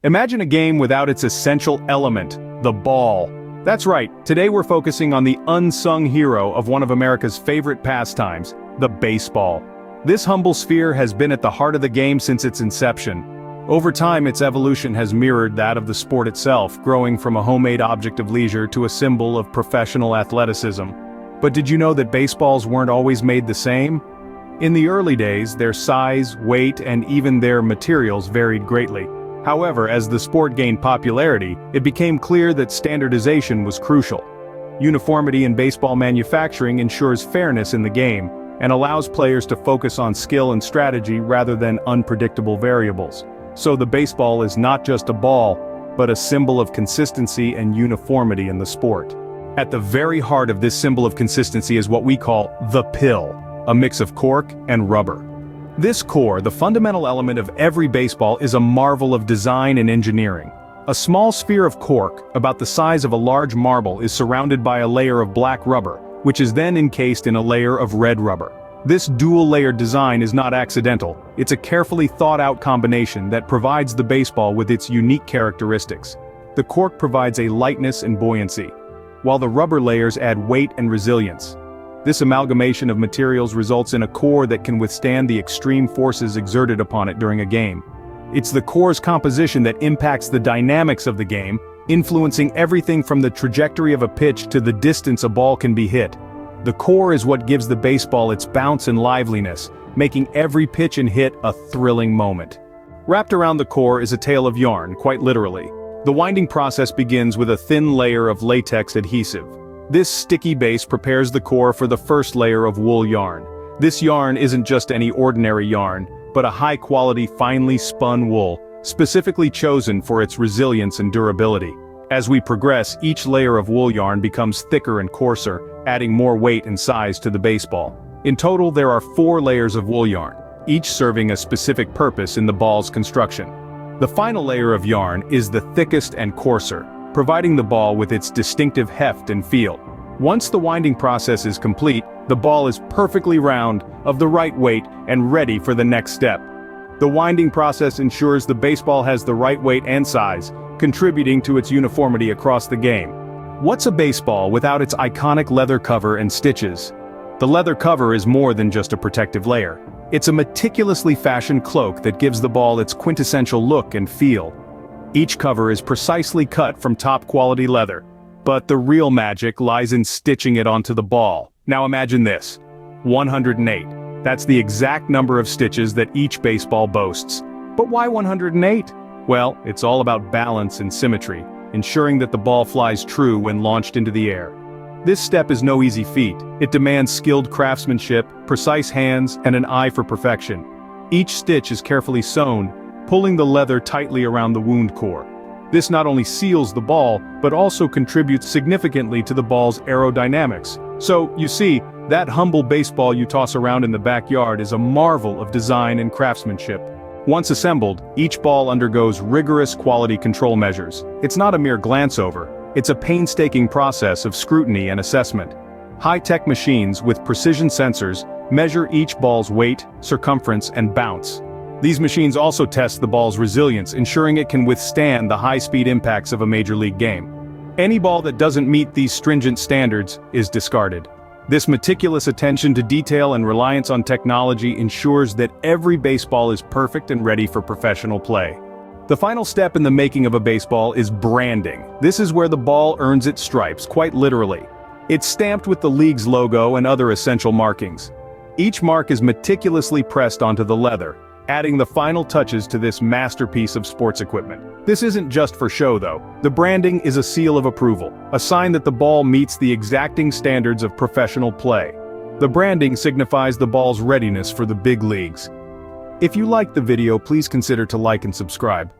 Imagine a game without its essential element, the ball. That's right, today we're focusing on the unsung hero of one of America's favorite pastimes, the baseball. This humble sphere has been at the heart of the game since its inception. Over time, its evolution has mirrored that of the sport itself, growing from a homemade object of leisure to a symbol of professional athleticism. But did you know that baseballs weren't always made the same? In the early days, their size, weight, and even their materials varied greatly. However, as the sport gained popularity, it became clear that standardization was crucial. Uniformity in baseball manufacturing ensures fairness in the game, and allows players to focus on skill and strategy rather than unpredictable variables. So the baseball is not just a ball, but a symbol of consistency and uniformity in the sport. At the very heart of this symbol of consistency is what we call the pill, a mix of cork and rubber. This core, the fundamental element of every baseball, is a marvel of design and engineering. A small sphere of cork, about the size of a large marble, is surrounded by a layer of black rubber, which is then encased in a layer of red rubber. This dual-layered design is not accidental, it's a carefully thought-out combination that provides the baseball with its unique characteristics. The cork provides a lightness and buoyancy, while the rubber layers add weight and resilience. This amalgamation of materials results in a core that can withstand the extreme forces exerted upon it during a game. It's the core's composition that impacts the dynamics of the game, influencing everything from the trajectory of a pitch to the distance a ball can be hit. The core is what gives the baseball its bounce and liveliness, making every pitch and hit a thrilling moment. Wrapped around the core is a tail of yarn, quite literally. The winding process begins with a thin layer of latex adhesive. This sticky base prepares the core for the first layer of wool yarn. This yarn isn't just any ordinary yarn, but a high-quality, finely spun wool, specifically chosen for its resilience and durability. As we progress, each layer of wool yarn becomes thicker and coarser, adding more weight and size to the baseball. In total, there are 4 layers of wool yarn, each serving a specific purpose in the ball's construction. The final layer of yarn is the thickest and coarser, providing the ball with its distinctive heft and feel. Once the winding process is complete, the ball is perfectly round, of the right weight, and ready for the next step. The winding process ensures the baseball has the right weight and size, contributing to its uniformity across the game. What's a baseball without its iconic leather cover and stitches? The leather cover is more than just a protective layer. It's a meticulously fashioned cloak that gives the ball its quintessential look and feel. Each cover is precisely cut from top-quality leather, but the real magic lies in stitching it onto the ball. Now imagine this: 108. That's the exact number of stitches that each baseball boasts. But why 108? Well, it's all about balance and symmetry, ensuring that the ball flies true when launched into the air. This step is no easy feat. It demands skilled craftsmanship, precise hands, and an eye for perfection. Each stitch is carefully sewn, pulling the leather tightly around the wound core. This not only seals the ball, but also contributes significantly to the ball's aerodynamics. So, you see, that humble baseball you toss around in the backyard is a marvel of design and craftsmanship. Once assembled, each ball undergoes rigorous quality control measures. It's not a mere glance over, it's a painstaking process of scrutiny and assessment. High-tech machines with precision sensors measure each ball's weight, circumference, and bounce. These machines also test the ball's resilience, ensuring it can withstand the high-speed impacts of a major league game. Any ball that doesn't meet these stringent standards is discarded. This meticulous attention to detail and reliance on technology ensures that every baseball is perfect and ready for professional play. The final step in the making of a baseball is branding. This is where the ball earns its stripes, quite literally. It's stamped with the league's logo and other essential markings. Each mark is meticulously pressed onto the leather, adding the final touches to this masterpiece of sports equipment. This isn't just for show though. The branding is a seal of approval, a sign that the ball meets the exacting standards of professional play. The branding signifies the ball's readiness for the big leagues. If you liked the video, please consider to like and subscribe.